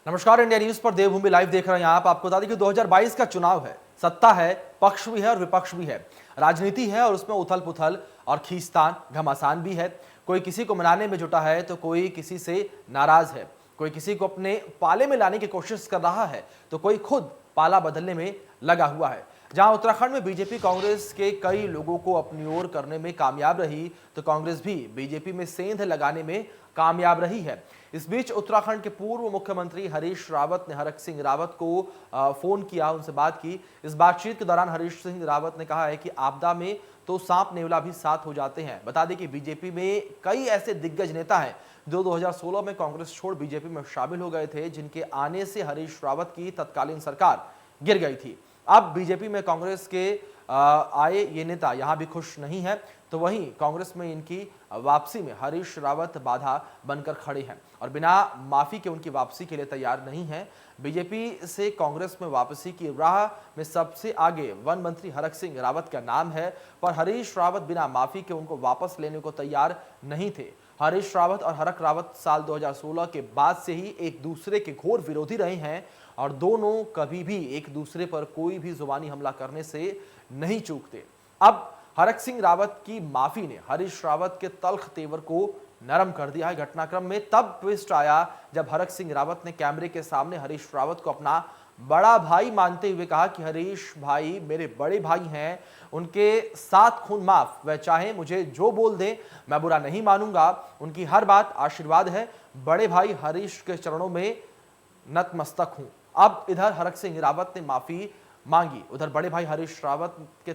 नमस्कार, India news पर देवभूमि live देख रहे हैं आप। आपको बता दें कि 2022 का चुनाव है, सत्ता है, पक्ष भी है और विपक्ष भी है, राजनीति है और उसमें उथल पुथल और खींचतान घमासान भी है। कोई किसी को मनाने में जुटा है तो कोई किसी से नाराज है, कोई किसी को अपने पाले में लाने की कोशिश कर रहा है तो कोई खुद पाला बदलने में लगा हुआ है। जहां उत्तराखंड में बीजेपी कांग्रेस के कई लोगों को अपनी ओर करने में कामयाब रही, तो कांग्रेस भी बीजेपी में सेंध लगाने में कामयाब रही है। इस बीच उत्तराखंड के पूर्व मुख्यमंत्री हरीश रावत ने हरक सिंह रावत को फोन किया, उनसे बात की। इस बातचीत के दौरान हरीश सिंह रावत ने कहा है कि आपदा में तो सांप नेवला भी साथ हो जाते हैं। बता दें कि बीजेपी में कई ऐसे दिग्गज नेता हैं जो 2016 में कांग्रेस छोड़ बीजेपी में शामिल हो गए थे, जिनके आने से हरीश रावत की तत्कालीन सरकार गिर गई थी। अब बीजेपी में कांग्रेस के आए ये नेता यहां भी खुश नहीं है, तो वहीं कांग्रेस में इनकी वापसी में हरीश रावत बाधा बनकर खड़े हैं और बिना माफी के उनकी वापसी के लिए तैयार नहीं है। बीजेपी से कांग्रेस में वापसी की राह में सबसे आगे वन मंत्री हरक सिंह रावत का नाम है, पर हरीश रावत बिना माफी के उनको वापस लेने को तैयार नहीं थे। हरीश रावत और हरक रावत साल 2016 के बाद से ही एक दूसरे के घोर विरोधी रहे हैं और दोनों कभी भी एक दूसरे पर कोई भी जुबानी हमला करने से नहीं चूकते। अब हरक सिंह रावत की माफी ने हरीश रावत के तल्ख तेवर को नरम कर दिया है। घटनाक्रम में तब ट्विस्ट आया जब हरक सिंह रावत ने कैमरे के सामने हरीश रावत को अपना बड़ा भाई मानते हुए कहा कि हरीश भाई मेरे बड़े भाई हैं, उनके साथ खून माफ, वह चाहे मुझे जो बोल दें मैं बुरा नहीं मानूंगा, उनकी हर बात आशीर्वाद है, बड़े भाई हरीश के चरणों में नतमस्तक हूं। अब इधर हरक सिंह रावत ने माफी मांगी, उधर बड़े भाई हरीश रावत के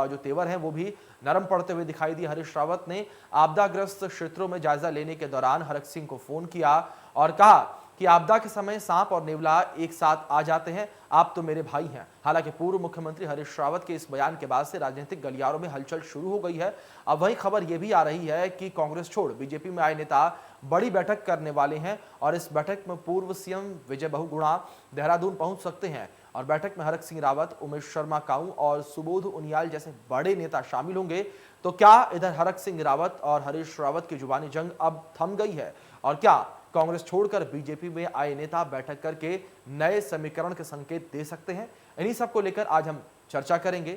जो तेवर हैं वो भी नरम पड़ते हुए दिखाई दिए। हरीश रावत ने आपदाग्रस्त क्षेत्रों में जायजा लेने के दौरान हरक सिंह को फोन किया और कहा कि आपदा के समय सांप और नेवला एक साथ आ जाते हैं, आप तो मेरे भाई हैं। हालांकि पूर्व मुख्यमंत्री हरीश रावत के इस बयान के बाद से राजनीतिक गलियारों में हलचल शुरू हो गई है। अब वही खबर यह भी आ रही है कि कांग्रेस छोड़ बीजेपी में आए नेता बड़ी बैठक करने वाले हैं और इस बैठक में पूर्व सीएम विजय बहुगुणा देहरादून पहुंच सकते हैं और बैठक में हरक सिंह रावत, उमेश शर्मा काऊ और सुबोध उनियाल जैसे बड़े नेता शामिल होंगे। तो क्या इधर हरक सिंह रावत और हरीश रावत की जुबानी जंग अब थम गई है और क्या कांग्रेस छोड़कर बीजेपी में आए नेता बैठक करके नए समीकरण के संकेत दे सकते हैं? इन्हीं सब को लेकर आज हम चर्चा करेंगे।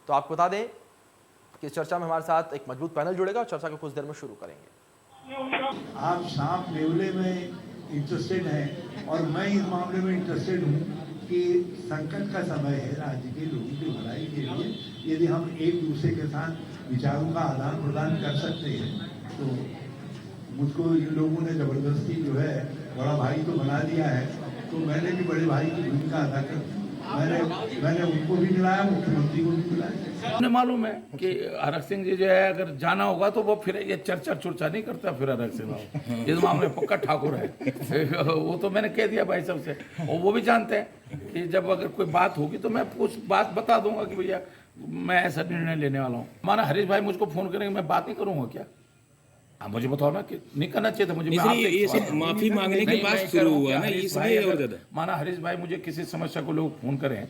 तो आपको बता दें कि इस चर्चा में हमारे साथ एक मजबूत पैनल जुड़ेगा और चर्चा को कुछ देर में शुरू करेंगे। आप सांप नेवले में इंटरेस्टेड हैं और मैं इस मामले में इंटरेस्टेड हूं कि संकट का समय है, राज्य के लोगों की भलाई के लिए यदि हम एक दूसरे के साथ विचारों का आदान प्रदान कर सकते हैं तो मुझको इन लोगों ने जबरदस्ती जो है बड़ा भाई तो बना दिया है, तो मैंने भी बड़े भाई की भूमिका अदा कर मैंने उनको भी मिलाया, मुख्यमंत्री को भी मिलाया। मुझे मालूम है कि हरक सिंह जी जो है अगर जाना होगा तो वो फिर ये चर्चा चुर्चा नहीं करता। फिर हरक सिंह इस मामले में पक्का ठाकुर है वो तो मैंने कह दिया भाई सबसे, और वो भी जानते हैं कि जब अगर कोई बात होगी तो मैं कुछ बात बता दूंगा कि भैया मैं ऐसा निर्णय लेने वाला हूँ। माना हरीश भाई मुझको फोन करेंगे, मैं बात नहीं करूंगा क्या? आप मुझे बताओ ना कि नहीं करना चाहिए था मुझे। ये सब माफी मांगने के बाद शुरू हुआ ना, इसलिए और ज्यादा। माना हरीश भाई मुझे किसी समस्या को लोग फोन करें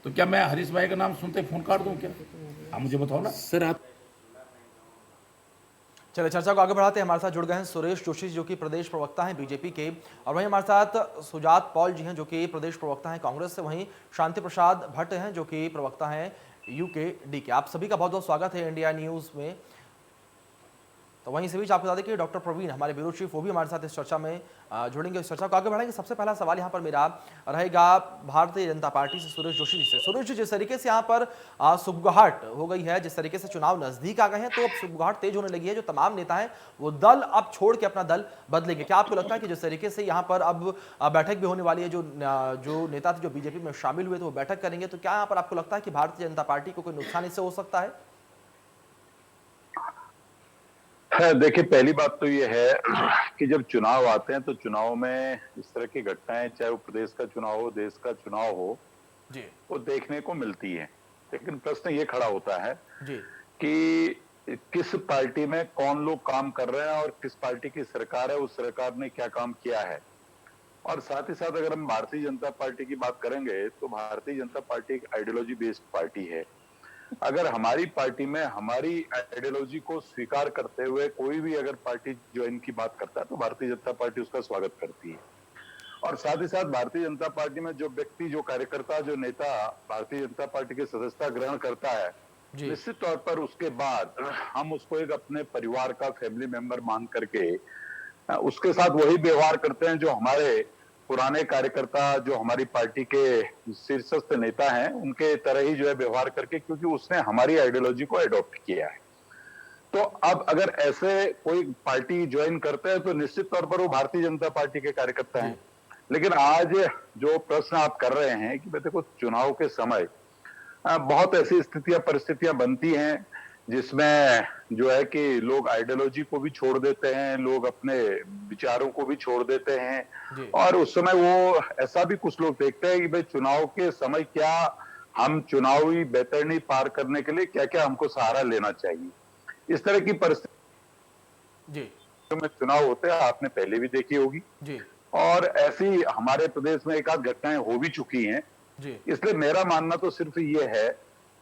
तो क्या मैं हरीश भाई का नाम सुनते फोन काट दूं क्या? आप मुझे बताओ ना सर। आप चलिए चर्चा को आगे बढ़ाते हैं। हमारे साथ जुड़ गए हैं सुरेश जोशी जो कि प्रदेश प्रवक्ता हैं बीजेपी के, और वहीं हमारे साथ सुजात पॉल जी हैं जो कि प्रदेश प्रवक्ता हैं कांग्रेस से, वहीं शांति प्रसाद भट्ट हैं जो कि प्रवक्ता हैं यूकेडी के। आप सभी का बहुत बहुत स्वागत है इंडिया न्यूज़ में। तो वहीं इसी बीच आपको बता दें कि डॉक्टर प्रवीण हमारे ब्यूरो चीफ वो भी हमारे साथ इस चर्चा में जुड़ेंगे, इस चर्चा को आगे बढ़ाएंगे। सबसे पहला सवाल यहाँ पर मेरा रहेगा भारतीय जनता पार्टी से सुरेश जोशी जी से। सुरेश जी, जिस तरीके से यहाँ पर सुगबुगाहट हो गई है, जिस तरीके से चुनाव नजदीक आ गए हैं तो अब सुगबुगाहट तेज होने लगी है, जो तमाम नेता हैं वो दल अब छोड़ के अपना दल बदलेंगे। क्या आपको लगता है कि जिस तरीके से यहाँ पर अब बैठक भी होने वाली है, जो नेता थे जो बीजेपी में शामिल हुए तो वो बैठक करेंगे, तो क्या यहाँ पर आपको लगता है कि भारतीय जनता पार्टी को कोई नुकसान इससे हो सकता है? देखिए, पहली बात तो ये है कि जब चुनाव आते हैं तो चुनाव में इस तरह की घटनाएं, चाहे वो प्रदेश का चुनाव हो, देश का चुनाव हो जी, वो देखने को मिलती है। लेकिन प्रश्न ये खड़ा होता है जी कि किस पार्टी में कौन लोग काम कर रहे हैं और किस पार्टी की सरकार है, उस सरकार ने क्या काम किया है। और साथ ही साथ अगर हम भारतीय जनता पार्टी की बात करेंगे तो भारतीय जनता पार्टी एक आइडियोलॉजी बेस्ड पार्टी है। अगर हमारी पार्टी में हमारी आइडियोलॉजी को स्वीकार करते हुए कोई भी अगर पार्टी ज्वाइन की बात करता है तो भारतीय जनता पार्टी उसका स्वागत करती है। और साथ ही साथ भारतीय जनता पार्टी में जो व्यक्ति, जो कार्यकर्ता, जो नेता भारतीय जनता पार्टी की सदस्यता ग्रहण करता है, निश्चित तौर पर उसके बाद हम उसको एक अपने परिवार का फैमिली मेंबर मान करके उसके साथ वही व्यवहार करते हैं जो हमारे पुराने कार्यकर्ता, जो हमारी पार्टी के शीर्षस्थ नेता हैं, उनके तरह ही जो है व्यवहार करके, क्योंकि उसने हमारी आइडियोलॉजी को अडॉप्ट किया है। तो अब अगर ऐसे कोई पार्टी ज्वाइन करते हैं तो निश्चित तौर पर वो भारतीय जनता पार्टी के कार्यकर्ता हैं। लेकिन आज जो प्रश्न आप कर रहे हैं कि देखो चुनाव के समय बहुत ऐसी स्थितियां, परिस्थितियां बनती हैं जिसमें जो है कि लोग आइडियोलॉजी को भी छोड़ देते हैं, लोग अपने विचारों को भी छोड़ देते हैं, और उस समय वो ऐसा भी कुछ लोग देखते हैं कि भाई चुनाव के समय क्या हम चुनावी बैतरणी पार करने के लिए क्या क्या हमको सहारा लेना चाहिए। इस तरह की परिस्थिति में चुनाव होते हैं, आपने पहले भी देखी होगी जी। और ऐसी हमारे प्रदेश में एक आध घटनाएं हो भी चुकी हैं जी। इसलिए मेरा मानना तो सिर्फ ये है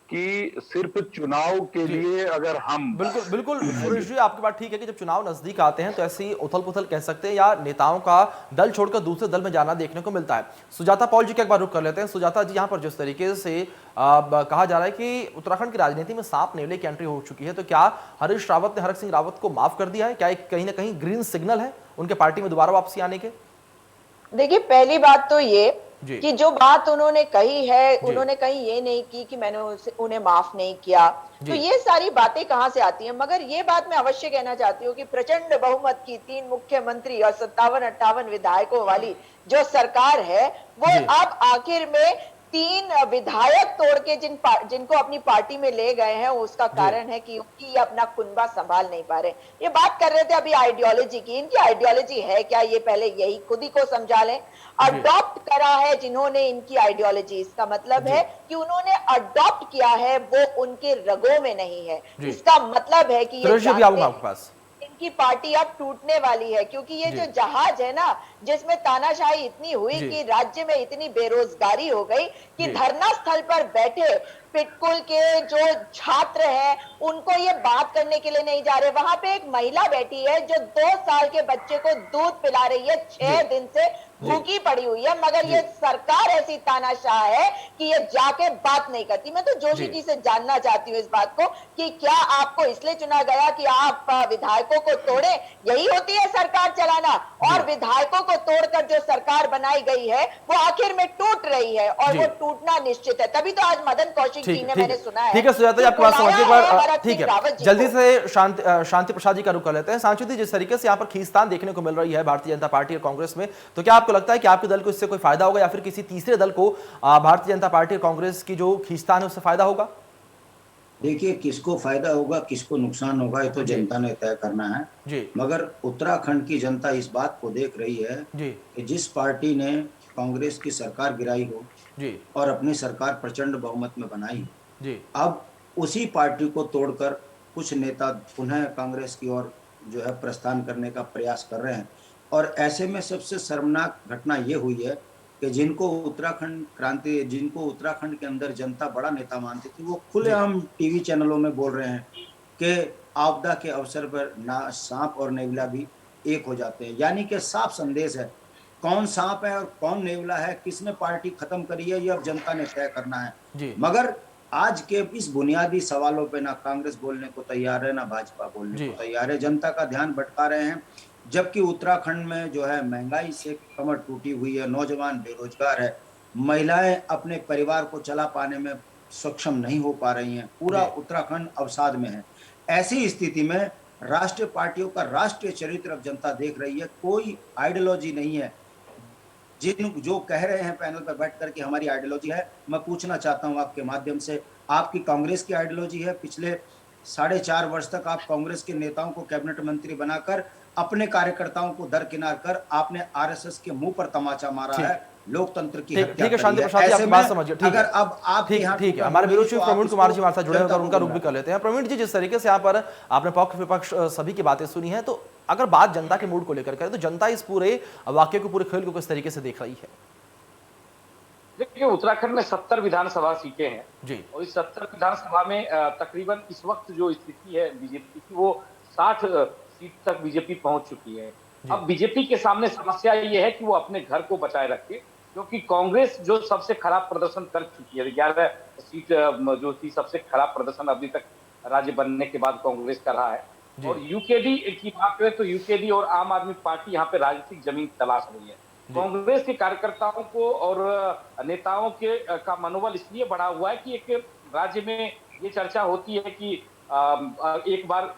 कि सिर्फ चुनाव के लिए अगर हम बिल्कुल सुरेश जी, आपकी बात ठीक है कि जब चुनाव नजदीक आते हैं तो ऐसी उथल पुथल कह सकते हैं या नेताओं का दल छोड़कर दूसरे दल में जाना देखने को मिलता है। सुजाता पॉल जी का एक बार रुख कर लेते हैं। सुजाता जी, यहाँ पर जिस तरीके से कहा जा रहा है कि उत्तराखंड की राजनीति में सांप नेवले की एंट्री हो चुकी है, तो क्या हरीश रावत ने हरक सिंह रावत को माफ कर दिया है? क्या कहीं ना कहीं ग्रीन सिग्नल है उनके पार्टी में दोबारा वापसी आने के? देखिए, पहली बात तो ये कि जो बात उन्होंने कही है, उन्होंने कहीं ये नहीं की कि मैंने उन्हें माफ नहीं किया, तो ये सारी बातें कहां से आती हैं। मगर ये बात मैं अवश्य कहना चाहती हूँ कि प्रचंड बहुमत की 3 मुख्यमंत्री और 57-58 विधायकों वाली जो सरकार है, वो अब आखिर में 3 विधायक तोड़ के जिनको अपनी पार्टी में ले गए हैं, उसका कारण है कि उनकी ये अपना कुनबा संभाल नहीं पा रहे। ये बात कर रहे थे अभी आइडियोलॉजी की, इनकी आइडियोलॉजी है क्या, ये पहले यही खुद ही को समझा लें। अडॉप्ट करा है जिन्होंने इनकी आइडियोलॉजी, इसका मतलब है कि उन्होंने अडॉप्ट किया है, वो उनके रगों में नहीं है। इसका मतलब है कि ये इनकी पार्टी अब टूटने वाली है, क्योंकि ये जो जहाज है ना, जिसमें तानाशाही इतनी हुई कि राज्य में इतनी बेरोजगारी हो गई कि धरना स्थल पर बैठे पिटकुल के जो छात्र हैं उनको ये बात करने के लिए नहीं जा रहे। वहां पे एक महिला बैठी है जो 2 साल के बच्चे को दूध पिला रही है, 6 दिन से भूखी पड़ी हुई है, मगर ये सरकार ऐसी तानाशाह है कि ये जाके बात नहीं करती। मैं तो जोशी जी से जानना चाहती हूँ इस बात को कि क्या आपको इसलिए चुना गया कि आप विधायकों को तोड़े? यही होती है सरकार चलाना। और विधायकों को तोड़कर जो सरकार बनाई गई है वो आखिर में टूट रही है, और वो टूटना निश्चित है। तभी तो आज मदन कौशिक जी ने, मैंने सुना है। ठीक है सुजाता जी, आपकी बात समझ गई। ठीक है, जल्दी से शांति प्रसाद जी का रुख कर लेते हैं। शांति जी, जिस तरीके से यहाँ पर खींचतान देखने को मिल रही है भारतीय जनता पार्टी और कांग्रेस में, तो क्या आपको लगता है कि आपके दल को इससे कोई फायदा होगा या फिर किसी तीसरे दल को भारतीय जनता पार्टी और कांग्रेस की जो खींचतान है उससे फायदा होगा? देखिए, किसको फायदा होगा, किसको नुकसान होगा, ये तो जनता ने तय करना है जी। मगर उत्तराखंड की जनता इस बात को देख रही है जी कि जिस पार्टी ने कांग्रेस की सरकार गिराई हो जी और अपनी सरकार प्रचंड बहुमत में बनाई जी, अब उसी पार्टी को तोड़कर कुछ नेता पुनः कांग्रेस की ओर जो है प्रस्थान करने का प्रयास कर रहे हैं। और ऐसे में सबसे शर्मनाक घटना ये हुई है कि जिनको उत्तराखंड के अंदर जनता बड़ा नेता मानती थी, वो खुलेआम टीवी चैनलों में बोल रहे हैं कि आपदा के अवसर पर ना सांप और नेवला भी एक हो जाते हैं। यानी कि साफ संदेश है, कौन सांप है और कौन नेवला है, किसने पार्टी खत्म करी है, ये अब जनता ने तय करना है। मगर आज के इस बुनियादी सवालों पे ना कांग्रेस बोलने को तैयार है, ना भाजपा बोलने को तैयार है। जनता का ध्यान भटका रहे हैं, जबकि उत्तराखंड में जो है महंगाई से कमर टूटी हुई है, नौजवान बेरोजगार है, महिलाएं अपने परिवार को चला पाने में सक्षम नहीं हो पा रही हैं, पूरा उत्तराखंड अवसाद में है। ऐसी स्थिति में राष्ट्रीय पार्टियों का राष्ट्रीय चरित्र अब जनता देख रही है। कोई आइडियोलॉजी नहीं है। जो कह रहे हैं पैनल पर बैठ कर कि हमारी आइडियोलॉजी है, मैं पूछना चाहता हूं आपके माध्यम से, आपकी कांग्रेस की आइडियोलॉजी है? पिछले 4.5 वर्ष तक आप कांग्रेस के नेताओं को कैबिनेट मंत्री बनाकर अपने कार्यकर्ताओं को दरकिनार कर आपने आरएसएस के मुंह पर तमाचा मारा है, लोकतंत्र की हत्या। ठीक है शांति प्रसाद जी, आपकी बात समझिए। अगर अब आप ठीक है, हमारे विरोधी प्रवीण कुमार जी हमारे साथ जुड़े होकर उनका रुख भी कर लेते हैं। प्रवीण जी, जिस तरीके से यहाँ पर आपने पक्ष विपक्ष सभी की बातें सुनी है, तो अगर बात जनता के मूड को लेकर करें तो जनता इस पूरे वाक्य को, पूरे खेल को किस तरीके से देख रही है? देखिए, उत्तराखंड में 70 विधानसभा सीटें हैं जी, और इस 70 विधानसभा में तकरीबन इस वक्त जो स्थिति है बीजेपी की, वो 60 सीट तक बीजेपी पहुंच चुकी है। अब बीजेपी के सामने समस्या ये है कि वो अपने घर को बचाए रखे, क्योंकि कांग्रेस जो सबसे खराब प्रदर्शन कर चुकी है, 11 सीट जो थी सबसे खराब प्रदर्शन अभी तक राज्य बनने के बाद कांग्रेस का रहा है। और यूकेडी की बात करें तो यूकेडी और आम आदमी पार्टी यहाँ पे राजनीतिक जमीन तलाश रही है। कांग्रेस के कार्यकर्ताओं को और नेताओं के का मनोबल इसलिए बढ़ा हुआ है कि एक राज्य में ये चर्चा होती है कि एक बार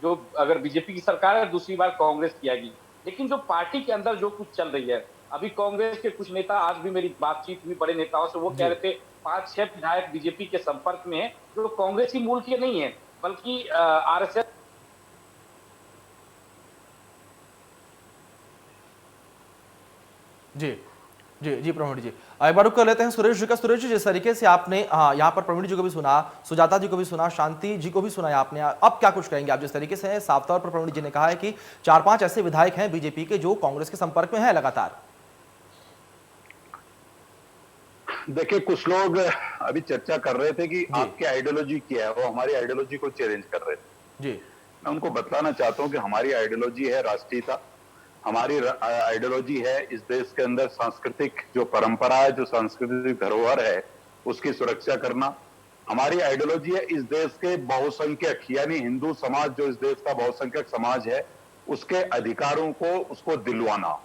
जो अगर बीजेपी की सरकार है, दूसरी बार कांग्रेस की आएगी, लेकिन जो पार्टी के अंदर जो कुछ चल रही है, अभी कांग्रेस के कुछ नेता, आज भी मेरी बातचीत हुई बड़े नेताओं से, वो कह रहे थे 5-6 विधायक बीजेपी के संपर्क में है जो कांग्रेसी मूल के नहीं है बल्कि आरएसएस। जी जी जी प्रवीण जी, एक बार रुक कर लेते हैं सुरेश जी का। सुरेश जी, जिस तरीके से आपने यहाँ पर प्रवीण जी को भी सुना, सुजाता जी को भी सुना, शांति जी को भी सुना आपने, अब क्या कुछ कहेंगे आप? जिस तरीके से साफ तौर पर प्रवीण जी ने कहा है कि 4-5 ऐसे विधायक हैं बीजेपी के जो कांग्रेस के संपर्क में हैं लगातार। देखिए, कुछ लोग अभी चर्चा कर रहे थे कि आपकी आइडियोलॉजी क्या है, वो हमारी आइडियोलॉजी को चैलेंज कर रहे थे। जी, मैं उनको बतलाना चाहता हूं कि हमारी आइडियोलॉजी है राष्ट्रीयता, हमारी आइडियोलॉजी है इस देश के अंदर सांस्कृतिक जो परंपरा है, जो सांस्कृतिक धरोहर है, उसकी सुरक्षा करना। हमारी आइडियोलॉजी है इस देश के बहुसंख्यक यानी हिंदू समाज, जो इस देश का बहुसंख्यक समाज है, उसके अधिकारों को उसको दिलवाना।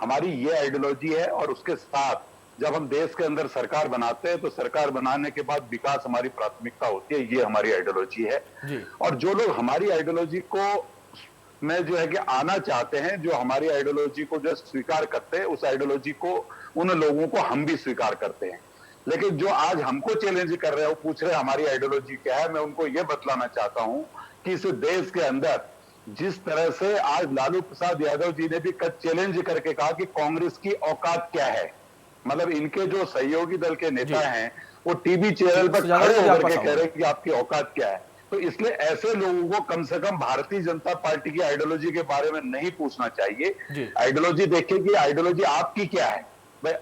हमारी ये आइडियोलॉजी है। और उसके साथ जब हम देश के अंदर सरकार बनाते हैं तो सरकार बनाने के बाद विकास हमारी प्राथमिकता होती है, ये हमारी आइडियोलॉजी है। और जो लोग हमारी आइडियोलॉजी को में जो है कि आना चाहते हैं, जो हमारी आइडियोलॉजी को जो स्वीकार करते हैं, उस आइडियोलॉजी को, उन लोगों को हम भी स्वीकार करते हैं। लेकिन जो आज हमको चैलेंज कर रहे हैं, वो पूछ रहे हैं हमारी आइडियोलॉजी क्या है, मैं उनको ये बतलाना चाहता हूं कि इस देश के अंदर जिस तरह से आज लालू प्रसाद यादव जी ने भी चैलेंज करके कहा कि कांग्रेस की औकात क्या है, मतलब इनके जो सहयोगी दल के नेता हैं वो टीवी चैनल पर खड़े होकर के कह रहे हैं कि आपकी औकात क्या है। तो इसलिए ऐसे लोगों को कम से कम भारतीय जनता पार्टी की आइडियोलॉजी के बारे में नहीं पूछना चाहिए। आइडियोलॉजी देखिए कि आइडियोलॉजी आपकी क्या है। भाई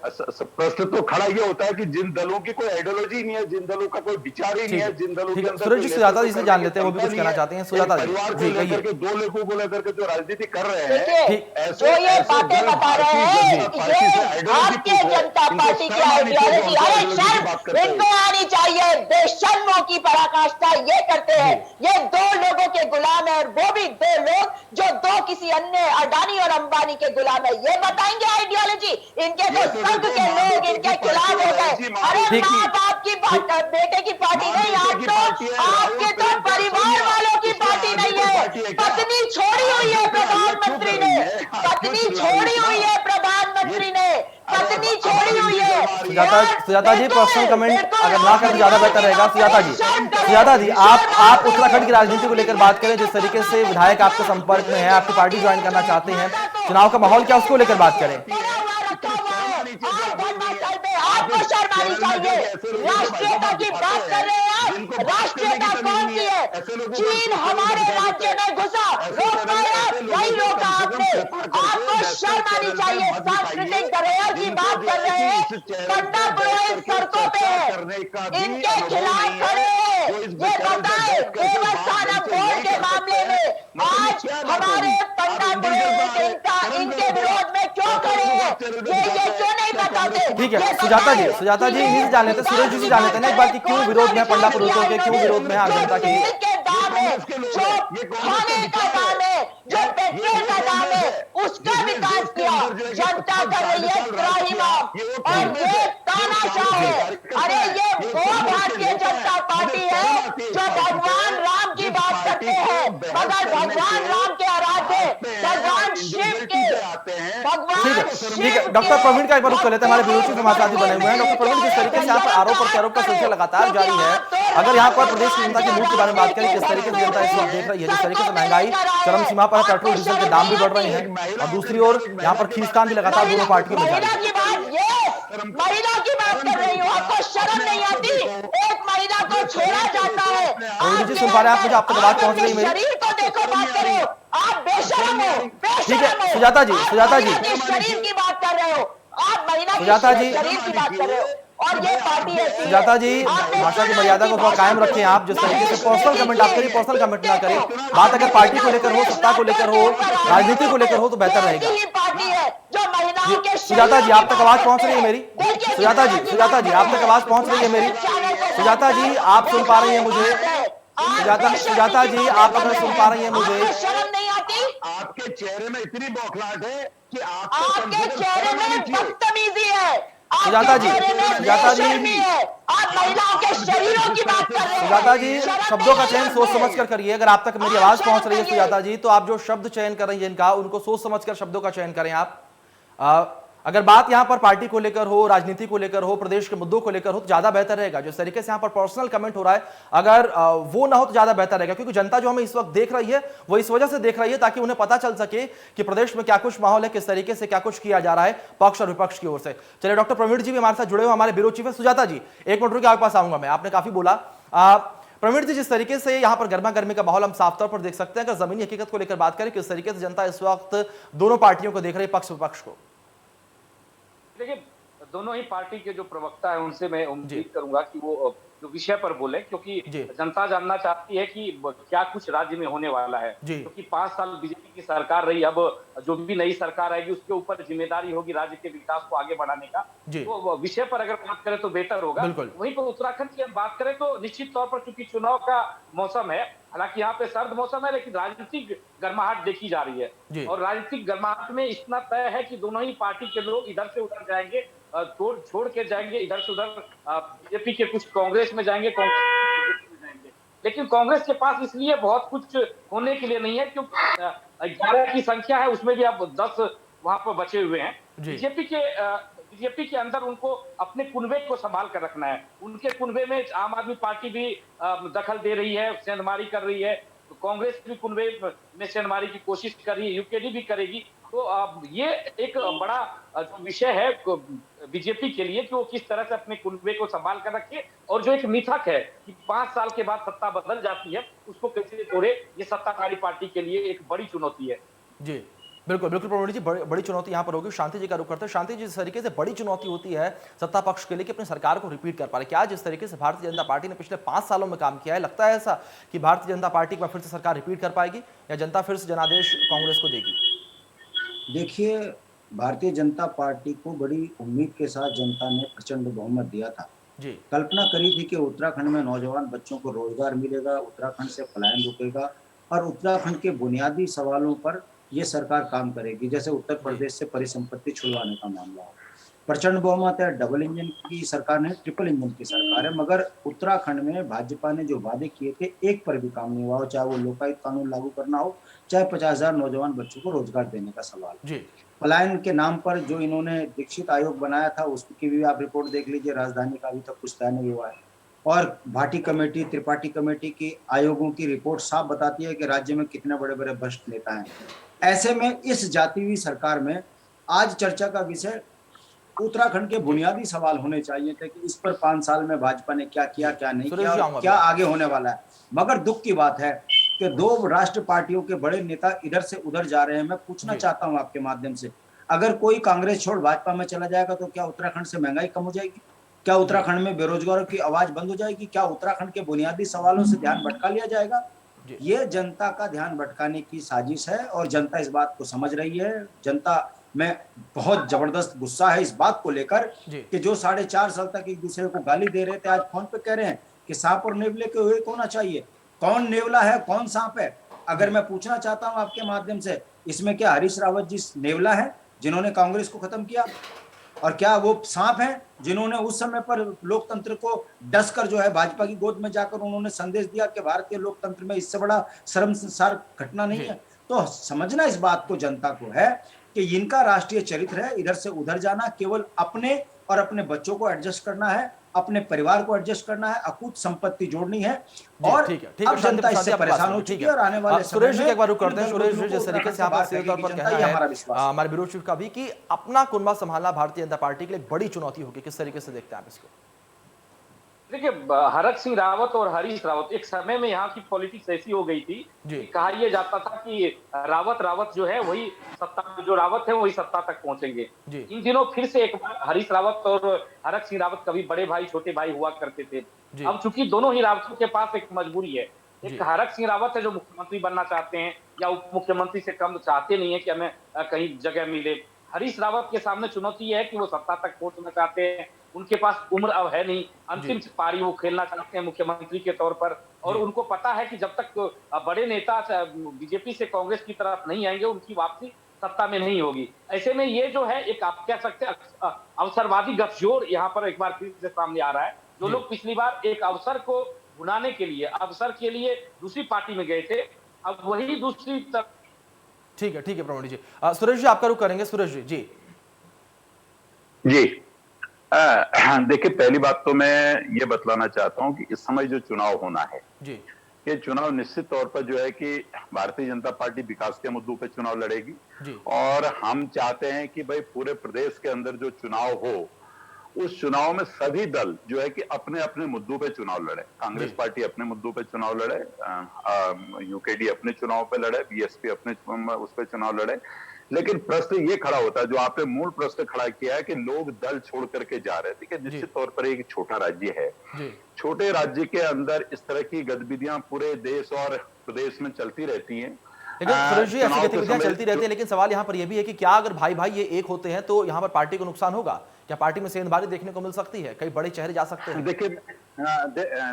प्रश्न तो खड़ा ये होता है कि जिन दलों की कोई आइडियोलॉजी नहीं है, जिन दलों का कोई विचार ही नहीं है, जिन दलों के अंदर सुरेश जी, सुजाता जी से जान लेते हैं, वो भी कुछ कहना चाहते हैं। सुजाता जी, परिवार को लेकर के, दो लोगों को लेकर के जो राजनीति कर रहे हैं, जो ये बातें बता रहे हैं, ये भारतीय जनता पार्टी की आइडियोलॉजी है, इनको आनी चाहिए। बेशर्मों की पराकाष्ठा ये करते हैं, ये 2 लोगों के गुलाम है, और वो भी 2 लोग जो 2 किसी अन्य अडानी और अंबानी के गुलाम है। ये बताएंगे आइडियोलॉजी? इनके तो संघ के लोग इनके खिलाफ हो गए। अरे माँ बाप की बेटे की पार्टी नहीं, आज तो आपके तो परिवार वालों की पार्टी नहीं है। पत्नी छोड़ी हुई है प्रधानमंत्री ने, पत्नी छोड़ी हुई है प्रधानमंत्री ने, पत्नी छोड़ी हुई है। सुजाता जी, पर्सनल कमेंट अगर ना करें तो ज्यादा बेहतर रहेगा। सुजाता जी, आप उत्तराखंड की राजनीति को लेकर बात करें, जिस तरीके से विधायक आपके संपर्क में है, आपकी पार्टी ज्वाइन करना चाहते हैं, चुनाव का माहौल क्या, उसको लेकर बात करें। आपको शर्म आनी चाहिए। राष्ट्रीयता की बात कर रहे हैं आप, राष्ट्रीयता कौन सी है? चीन हमारे राज्य में घुसा, रोक पाया? नहीं रोका आपने। आपको शर्म आनी चाहिए। सांस्कृतिक धरोहर की बात कर रहे हैं, पंडा पुरोहित सड़कों पे है, इनके खिलाफ खड़े हैं। ये बताए देवस्थानम बोर्ड के मामले में आज हमारे पंडा पुरोहित इनके विरोध में क्यों खड़े हैं, ये क्यों नहीं बताते? ठीक है सुजाता जी इन्हीं से जान लेते, सुरेश जी से जान लेते हैं एक बार कि क्यों विरोध में पंडा पुरोहितों के, क्यों विरोध में आम जनता के? जो खाने का दाम है, जो पेट्रोल का दाम है, उसका विकास किया। जनता कर रही है त्राहिमाम और ये तानाशाह है। अरे ये वो भारतीय जनता पार्टी है जो भगवान राम की बात करते हैं, मगर भगवान राम के आराध्य, भगवान शिव के, ठीक है डॉक्टर प्रवीण का एक बार रुख कर लेते हैं, हमारे विरोधी समाजवादी बने हुए हैं। डॉक्टर प्रवीण, जिस तरीके से यहाँ पर आरोप प्रत्यारोप का सिलसिला लगातार जारी है, अगर यहाँ पर प्रदेश की जनता की मूड के बारे में बात करें, किस तरीके से जनता इस वक्त देख रही है, जिस तरीके से महंगाई चरम सीमा पर, पेट्रोल डीजल के दाम भी बढ़ रहे हैं, और दूसरी ओर यहाँ पर खींचतान भी लगातार दोनों पार्टियों में जारी है। महिला की बात कर रही हूँ, आपको शर्म नहीं आती? एक महिला को छोड़ा जाता है। जी सुन पा रहे हैं आप मुझे? आपको बात पहुंच रही है मेरी? शरीर को देखो, बात करो, आप बेशरम हो। ठीक है सुजाता जी शरीर की बात कर रहे हो आप, महिला सुजाता के जी शरीर की बात कर रहे हो, और ये पार्टी ऐसी है। सुजाता जी, भाषा की मर्यादा को थोड़ा कायम रखें आप। जिस तरीके से पर्सनल कमेंट आप करिए, पर्सनल कमेंट ना करें। बात अगर पार्टी को लेकर हो, सत्ता को लेकर हो, राजनीति को लेकर हो तो बेहतर रहेगा। पार्टी है जो महिलाओं के सुजाता जी, आप तक आवाज पहुंच रही है मेरी? सुजाता जी, आप तक आवाज पहुंच रही है मेरी? सुजाता जी, आप सुन पा रही हैं मुझे? सुजाता जी, आप अगर सुन पा रही हैं मुझे? शर्म नहीं आती? आपके चेहरे में इतनी बौखलाहट है कि आपके चेहरे में बदतमीजी है। सुजाता जी, आप महिलाओं के शरीरों की बात कर रहे हैं। सुजाता जी, शब्दों का चयन सोच समझ कर करिए। अगर आप तक मेरी आवाज पहुंच रही है सुजाता जी, तो आप जो शब्द चयन कर रही हैं इनका, उनको सोच समझ कर शब्दों का चयन करें आप। अगर बात यहां पर पार्टी को लेकर हो, राजनीति को लेकर हो, प्रदेश के मुद्दों को लेकर हो तो ज्यादा बेहतर रहेगा। जिस तरीके से यहां पर पर्सनल कमेंट हो रहा है, अगर वो ना हो तो ज्यादा बेहतर रहेगा, क्योंकि जनता जो हमें इस वक्त देख रही है वो इस वजह से देख रही है ताकि उन्हें पता चल सके कि प्रदेश में क्या कुछ माहौल है, किस तरीके से क्या कुछ किया जा रहा है पक्ष और विपक्ष की ओर से। चलिए, डॉक्टर प्रवीण जी भी हमारे साथ जुड़े हुए, हमारे ब्यूरो चीफ है। सुजाता जी, एक मिनट रुके, आपके पास आऊंगा मैं। आपने काफी बोला। प्रवीण जी, जिस तरीके से यहाँ पर गर्मा गर्मी का माहौल हम साफ तौर पर देख सकते हैं, अगर जमीनी हकीकत को लेकर बात करें, किस तरीके से जनता इस वक्त दोनों पार्टियों को देख रही है, पक्ष विपक्ष को? देखिए, दोनों ही पार्टी के जो प्रवक्ता है उनसे मैं उम्मीद करूंगा कि वो जो विषय पर बोले, क्योंकि जनता जानना चाहती है कि क्या कुछ राज्य में होने वाला है। क्योंकि 5 साल बीजेपी की सरकार रही, अब जो भी नई सरकार आएगी उसके ऊपर जिम्मेदारी होगी राज्य के विकास को आगे बढ़ाने का। तो विषय पर अगर बात करें तो बेहतर होगा। वहीं पर उत्तराखंड की हम बात करें तो निश्चित तौर पर चूंकि चुनाव का मौसम है, हालांकि यहाँ पे सर्द मौसम है, लेकिन राजनीतिक गर्माहट देखी जा रही है। और राजनीतिक गर्माहट में इतना तय है कि दोनों ही पार्टी के लोग इधर से उधर जाएंगे, छोड़ के जाएंगे, इधर से उधर बीजेपी के कुछ कांग्रेस में जाएंगे, कांग्रेस में जाएंगे। लेकिन कांग्रेस के पास इसलिए बहुत कुछ होने के लिए नहीं है, क्योंकि 11 की संख्या है, उसमें भी अब 10 वहां पर बचे हुए हैं। बीजेपी के अंदर उनको अपने कुनबे को संभाल कर रखना है। उनके कुनबे में आम आदमी पार्टी भी दखल दे रही है, सेंधमारी कर रही है, तो कांग्रेस भी कुनबे में सेंधमारी की कोशिश कर रही है, यूकेडी भी करेगी। तो ये एक बड़ा विषय है बीजेपी के लिए कि वो किस तरह से अपने कुनबे को संभाल कर रखे, और जो एक मिथक है कि 5 साल के बाद सत्ता बदल जाती है, उसको कैसे तोड़े, ये सत्ताधारी पार्टी के लिए एक बड़ी चुनौती है। जी बिल्कुल बिल्कुल प्रवीण जी, बड़ी चुनौती यहाँ पर होगी। शांति जी का रुख करते हैं। शांति जी, जिस तरीके से बड़ी चुनौती होती है सत्ता पक्ष के लिए कि अपनी सरकार को रिपीट कर पा रहे, क्या जिस तरीके से भारतीय जनता पार्टी ने पिछले 5 सालों में काम किया है, लगता है ऐसा कि भारतीय जनता पार्टी को फिर से सरकार रिपीट कर पाएगी, या जनता फिर से जनादेश कांग्रेस को देगी? देखिए, भारतीय जनता पार्टी को बड़ी उम्मीद के साथ जनता ने प्रचंड बहुमत दिया था। कल्पना करी थी कि उत्तराखंड में नौजवान बच्चों को रोजगार मिलेगा, उत्तराखंड से पलायन रुकेगा और उत्तराखंड के बुनियादी सवालों पर ये सरकार काम करेगी, जैसे उत्तर प्रदेश से परिसंपत्ति छुड़वाने का मामला हो। प्रचंड बहुमत है, डबल इंजन की सरकार है, ट्रिपल इंजन की सरकार है, मगर उत्तराखंड में भाजपा ने जो वादे किए थे एक पर भी काम नहीं हुआ हो, चाहे वो लोकायुक्त कानून लागू करना हो, चाहे 50,000 नौजवान बच्चों को रोजगार देने का सवाल। पलायन के नाम पर जो इन्होंने दीक्षित आयोग बनाया था उसकी भी आप रिपोर्ट देख लीजिए, राजधानी का अभी तक कुछ तय नहीं हुआ है। और भाटी कमेटी, त्रिपाठी कमेटी की आयोगों की रिपोर्ट साफ बताती है कि राज्य में कितने बड़े बड़े भ्रष्ट नेता हैं। ऐसे में इस जाती हुई सरकार में आज चर्चा का विषय उत्तराखंड के बुनियादी सवाल होने चाहिए थे कि इस पर 5 साल में भाजपा ने क्या किया, क्या नहीं किया, क्या आगे होने वाला है। मगर दुख की बात है कि 2 राष्ट्र पार्टियों के बड़े नेता इधर से उधर जा रहे हैं। मैं पूछना चाहता हूं आपके माध्यम से, अगर कोई कांग्रेस छोड़ भाजपा में चला जाएगा तो क्या उत्तराखंड से महंगाई कम हो जाएगी? क्या उत्तराखंड में बेरोजगारों की आवाज बंद हो जाएगी? क्या उत्तराखंड के बुनियादी सवालों से ध्यान भटका लिया जाएगा? ये जनता का ध्यान भटकाने की साजिश है और जनता इस बात को समझ रही है। जनता में बहुत जबरदस्त गुस्सा है इस बात को लेकर कि जो 4.5 साल तक एक दूसरे को गाली दे रहे थे, आज फोन पे कह रहे हैं कि सांप और नेवले के हुए होना चाहिए। कौन नेवला है, कौन सांप है? अगर मैं पूछना चाहता हूं आपके माध्यम से, इसमें क्या हरीश रावत जी नेवला है जिन्होंने कांग्रेस को खत्म किया, और क्या वो सांप हैं जिन्होंने उस समय पर लोकतंत्र को डसकर जो है भाजपा की गोद में जाकर उन्होंने संदेश दिया कि भारतीय लोकतंत्र में इससे बड़ा शर्मसार घटना नहीं है? तो समझना इस बात को जनता को है कि इनका राष्ट्रीय चरित्र है इधर से उधर जाना, केवल अपने और अपने बच्चों को एडजस्ट करना है, अपने परिवार को एडजस्ट करना है, अकूत संपत्ति जोड़नी है। और अब जनता इससे परेशान हो चुकी है और आने वाले सुरेश जी एक बार रुक करते हैं। सुरेश जी, जिस तरीके से आप सीधे तौर पर कहना है हमारे ब्यूरो चीफ का भी कि अपना कुनबा संभालना भारतीय जनता पार्टी के लिए बड़ी चुनौती होगी, किस तरीके से देखते हैं आप इसको? देखिए, हरक सिंह रावत और हरीश रावत, एक समय में यहाँ की पॉलिटिक्स ऐसी हो गई थी कि कहा यह जाता था कि रावत जो है वही सत्ता, जो रावत है वही सत्ता तक पहुंचेंगे। इन दिनों फिर से एक बार हरीश रावत और हरक सिंह रावत कभी बड़े भाई छोटे भाई हुआ करते थे। अब चूंकि दोनों ही रावतों के पास एक मजबूरी है, एक हरक सिंह रावत है जो मुख्यमंत्री बनना चाहते हैं या उप मुख्यमंत्री से कम चाहते नहीं है कि हमें कहीं जगह मिले। हरीश रावत के सामने चुनौती है कि वो सत्ता तक पहुंचना चाहते हैं, उनके पास उम्र अब है नहीं, अंतिम पारी वो खेलना चाहते हैं मुख्यमंत्री के तौर पर, और उनको पता है कि जब तक बड़े नेता बीजेपी से कांग्रेस की तरफ नहीं आएंगे उनकी वापसी सत्ता में नहीं होगी। ऐसे में ये जो है एक आप कह सकते हैं अवसरवादी गठजोड़ यहाँ पर एक बार फिर से सामने आ रहा है। जो लोग पिछली बार एक अवसर को भुनाने के लिए, अवसर के लिए दूसरी पार्टी में गए थे, अब वही दूसरी तरफ। ठीक है प्रमोद जी। सुरेश जी आपका रुख करेंगे। सुरेश जी। जी देखिए, पहली बात तो मैं ये बतलाना चाहता हूं कि इस समय जो चुनाव होना है जी, ये चुनाव निश्चित तौर पर जो है कि भारतीय जनता पार्टी विकास के मुद्दों पे चुनाव लड़ेगी जी। और हम चाहते हैं कि भाई पूरे प्रदेश के अंदर जो चुनाव हो, उस चुनाव में सभी दल जो है कि अपने अपने मुद्दों पे चुनाव लड़े। कांग्रेस पार्टी अपने मुद्दों पे चुनाव लड़े, यूकेडी अपने चुनाव पे लड़े, बीएसपी अपने उस पे चुनाव लड़े। लेकिन प्रश्न ये खड़ा होता है, जो आपने मूल प्रश्न खड़ा किया है कि लोग दल छोड़ करके जा रहे हैं। देखिए, निश्चित तौर पर एक छोटा राज्य है, छोटे राज्य के अंदर इस तरह की गतिविधियां पूरे देश और प्रदेश में चलती रहती हैं। लेकिन सुरेश जी, ऐसी गतिविधियां चलती रहती है, लेकिन सवाल यहाँ पर यह भी है कि क्या अगर भाई भाई ये एक होते हैं तो यहाँ पर पार्टी को नुकसान होगा? क्या पार्टी में सेंधमारी देखने को मिल सकती है? कई बड़े चेहरे जा सकते हैं।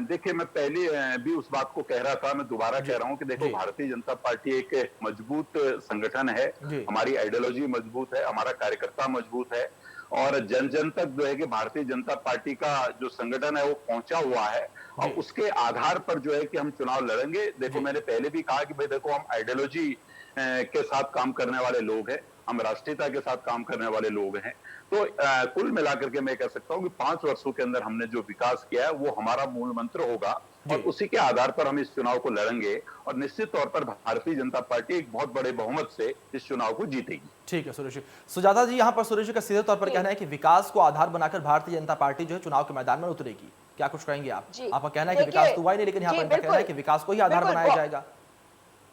देखिए मैं पहले भी उस बात को कह रहा था, मैं दोबारा कह रहा हूं कि देखो, भारतीय जनता पार्टी एक मजबूत संगठन है, हमारी आइडियोलॉजी मजबूत है, हमारा कार्यकर्ता मजबूत है और जन जन तक जो है कि भारतीय जनता पार्टी का जो संगठन है वो पहुंचा हुआ है और उसके आधार पर जो है कि हम चुनाव लड़ेंगे। देखो, मैंने पहले भी कहा कि भाई देखो, हम आइडियोलॉजी के साथ काम करने वाले लोग हैं, हम राष्ट्रीयता के साथ काम करने वाले लोग हैं। तो कुल मिलाकर के मैं कह सकता हूं कि 5 वर्षों के अंदर हमने जो विकास किया है वो हमारा मूल मंत्र होगा और उसी के आधार पर हम इस चुनाव को लड़ेंगे और निश्चित तौर पर भारतीय जनता पार्टी एक बहुत बड़े बहुमत से इस चुनाव को जीतेगी। ठीक है सुरेश जी। सुजाता जी, यहाँ पर सुरेश जी का सीधे तौर पर कहना है कि विकास को आधार बनाकर भारतीय जनता पार्टी जो है चुनाव के मैदान में उतरेगी। क्या कुछ कहेंगे आप? आपका कहना है कि विकास तो हुआ ही नहीं, लेकिन यहाँ पर इनका कहना है कि विकास को ही आधार बनाया जाएगा।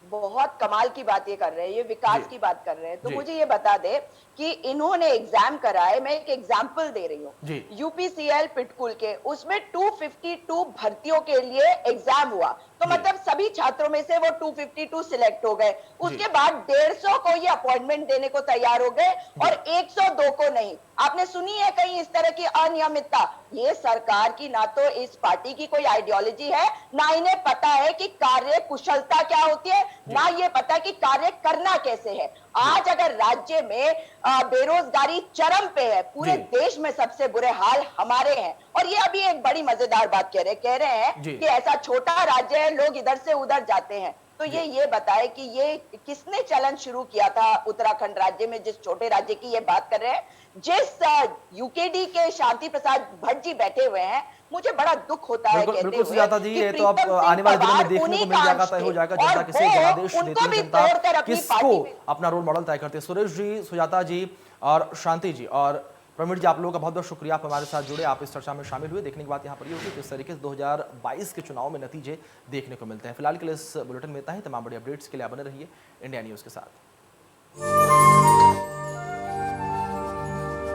बहुत कमाल की बात ये कर रहे हैं, ये विकास की बात कर रहे हैं। तो मुझे ये बता दे कि इन्होंने एग्जाम कराए, मैं एक एग्जाम्पल दे रही हूँ, यूपीसीएल पिटकुल के, उसमें 252 भर्तियों के लिए एग्जाम हुआ, तो मतलब सभी छात्रों में से वो 252 सिलेक्ट हो गए। उसके बाद 150 को ये अपॉइंटमेंट देने को तैयार हो गए और 102 को नहीं। आपने सुनी है कहीं इस तरह की अनियमितता? ये सरकार की ना तो इस पार्टी की कोई आइडियोलॉजी है, ना इन्हें पता है कि कार्य कुशलता क्या होती है, ना ये पता है कि कार्य करना कैसे है। आज अगर राज्य में बेरोजगारी चरम पे है, पूरे देश में सबसे बुरे हाल हमारे हैं, और ये अभी एक बड़ी मजेदार बात कह रहे हैं कि ऐसा छोटा राज्य है, लोग इधर से उधर जाते हैं। तो ये बताए कि ये किसने चलन शुरू किया था उत्तराखंड राज्य में, जिस छोटे राज्य की ये बात कर रहे हैं, जिस यूकेडी के शांति प्रसाद भट्ट जी बैठे हुए हैं। मुझे बड़ा दुख होता है कहते हुए सुजाता जी, ये तो अब आने वाले दिनों में देखने को मिल जाएगा, तय हो जाएगा जनता किसे जनादेश देती है, जनता किसको अपना रोल मॉडल तय करती है। सुरेश जी, सुजाता जी और शांति जी और प्रवीण जी, आप लोगों का बहुत बहुत शुक्रिया, आप हमारे साथ जुड़े, आप इस चर्चा में शामिल हुए। देखने की बात यहाँ पर ये होगी किस तरीके से 2022 के चुनाव में नतीजे देखने को मिलते हैं। फिलहाल के लिए इस बुलेटिन में इतना ही। तमाम बड़ी अपडेट्स के लिए बने रहिए इंडिया न्यूज़ के साथ।